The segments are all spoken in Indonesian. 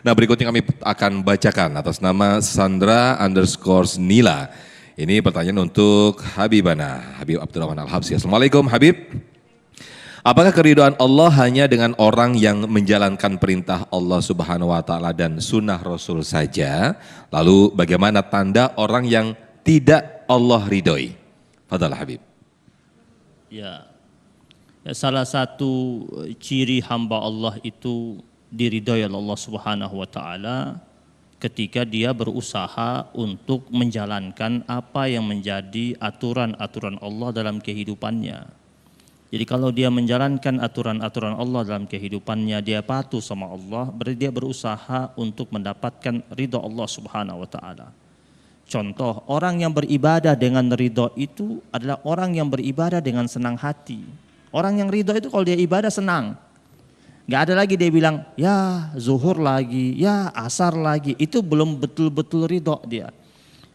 Nah, berikutnya kami akan bacakan atas nama Sandra_Nila. Ini pertanyaan untuk Habibana, Habib Abdurrahman Al-Habsyi. Assalamualaikum Habib. Apakah keridhaan Allah hanya dengan orang yang menjalankan perintah Allah Subhanahu wa taala dan sunnah Rasul saja? Lalu bagaimana tanda orang yang tidak Allah ridhoi? Fadhal Habib. Ya, salah satu ciri hamba Allah itu diridhoi oleh Allah Subhanahu wa taala ketika dia berusaha untuk menjalankan apa yang menjadi aturan-aturan Allah dalam kehidupannya. Jadi kalau dia menjalankan aturan-aturan Allah dalam kehidupannya, dia patuh sama Allah, berarti dia berusaha untuk mendapatkan ridha Allah Subhanahu wa taala. Contoh, orang yang beribadah dengan ridha itu adalah orang yang beribadah dengan senang hati. Orang yang ridha itu kalau dia ibadah senang. Gak ada lagi dia bilang, ya zuhur lagi, ya asar lagi. Itu belum betul-betul ridho dia.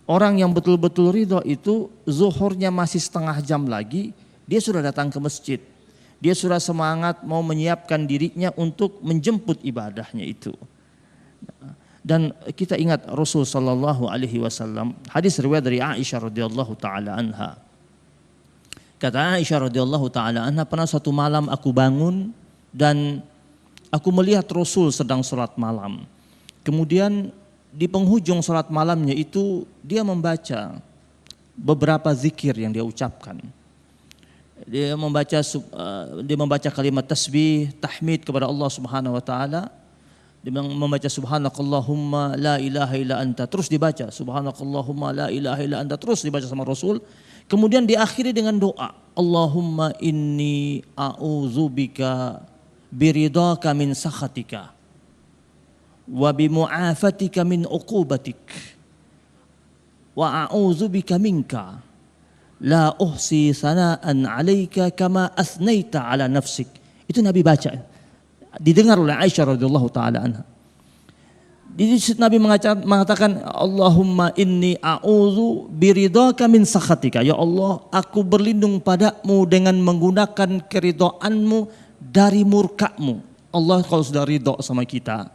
Orang yang betul-betul ridho itu zuhurnya masih setengah jam lagi, dia sudah datang ke masjid. Dia sudah semangat mau menyiapkan dirinya untuk menjemput ibadahnya itu. Dan kita ingat Rasul sallallahu alaihi wasallam, hadis riwayat dari Aisyah radhiyallahu taala anha. Kata Aisyah radhiyallahu taala anha, pernah suatu malam aku bangun dan aku melihat Rasul sedang sholat malam. Kemudian di penghujung sholat malamnya itu dia membaca beberapa zikir yang dia ucapkan. Dia membaca kalimat tasbih, tahmid kepada Allah Subhanahu wa taala. Dia membaca subhanakallahumma la ilaha illa anta, terus dibaca subhanakallahumma la ilaha illa anta, terus dibaca sama Rasul. Kemudian diakhiri dengan doa, Allahumma inni a'udzubika biridhaka min sakhatika wa bimu'afatika min uqubatik wa a'udzubika minka la uhsi sana'an 'alaika kama asnaita 'ala nafsik. Itu Nabi baca, didengar oleh Aisyah radhiyallahu taala anha. Di situ Nabi mengatakan, Allahumma inni a'udzu biridhaka min sakhatika. Ya Allah, aku berlindung padamu dengan menggunakan keridhaanmu dari murkamu. Allah kalau sudah ridho sama kita,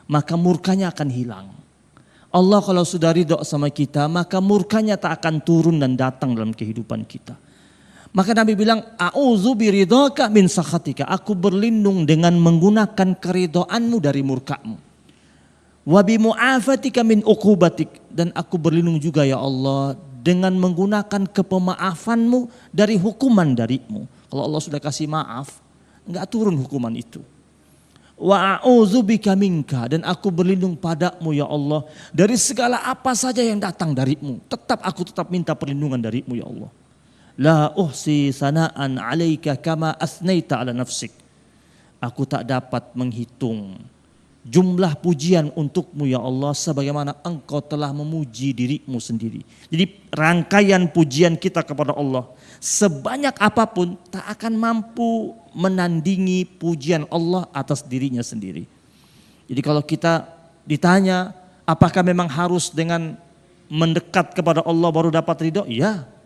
maka murkanya akan hilang. Allah kalau sudah ridho sama kita, maka murkanya tak akan turun dan datang dalam kehidupan kita. Maka Nabi bilang, a'udzu biridhaka min sakhatika. Aku berlindung dengan menggunakan keridhaanmu dari murkamu. Wa bimu'afatika min uqubatik. Dan aku berlindung juga ya Allah dengan menggunakan kepemaafanmu dari hukuman darimu. Kalau Allah sudah kasih maaf, enggak turun hukuman itu. Wa a'udzubika minka, dan aku berlindung padamu ya Allah dari segala apa saja yang datang darimu. Aku tetap minta perlindungan darimu ya Allah. La uhsi sana'an 'alaika kama asnaita 'ala nafsik. Aku tak dapat menghitung jumlah pujian untukmu ya Allah sebagaimana engkau telah memuji dirimu sendiri. Jadi rangkaian pujian kita kepada Allah sebanyak apapun tak akan mampu menandingi pujian Allah atas dirinya sendiri. Jadi kalau kita ditanya apakah memang harus dengan mendekat kepada Allah baru dapat ridho? Ya.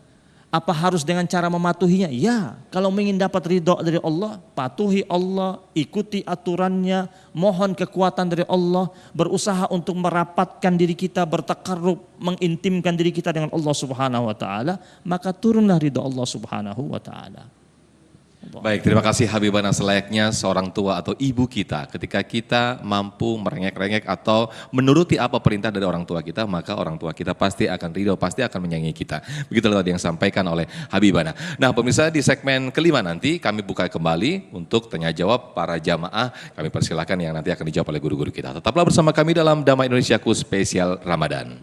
Apa harus dengan cara mematuhinya? Ya. Kalau ingin dapat ridho dari Allah, patuhi Allah, ikuti aturannya, mohon kekuatan dari Allah, berusaha untuk merapatkan diri kita, bertakarrub, mengintimkan diri kita dengan Allah Subhanahu wa taala, maka turunlah ridho Allah Subhanahu wa taala. Baik, terima kasih Habibana, selayaknya seorang tua atau ibu kita. Ketika kita mampu merengek-rengek atau menuruti apa perintah dari orang tua kita, maka orang tua kita pasti akan ridho, pasti akan menyayangi kita. Begitulah tadi yang disampaikan oleh Habibana. Nah pemirsa, di segmen kelima nanti kami buka kembali untuk tanya jawab para jamaah. Kami persilakan yang nanti akan dijawab oleh guru-guru kita. Tetaplah bersama kami dalam Damai Indonesiaku spesial Ramadan.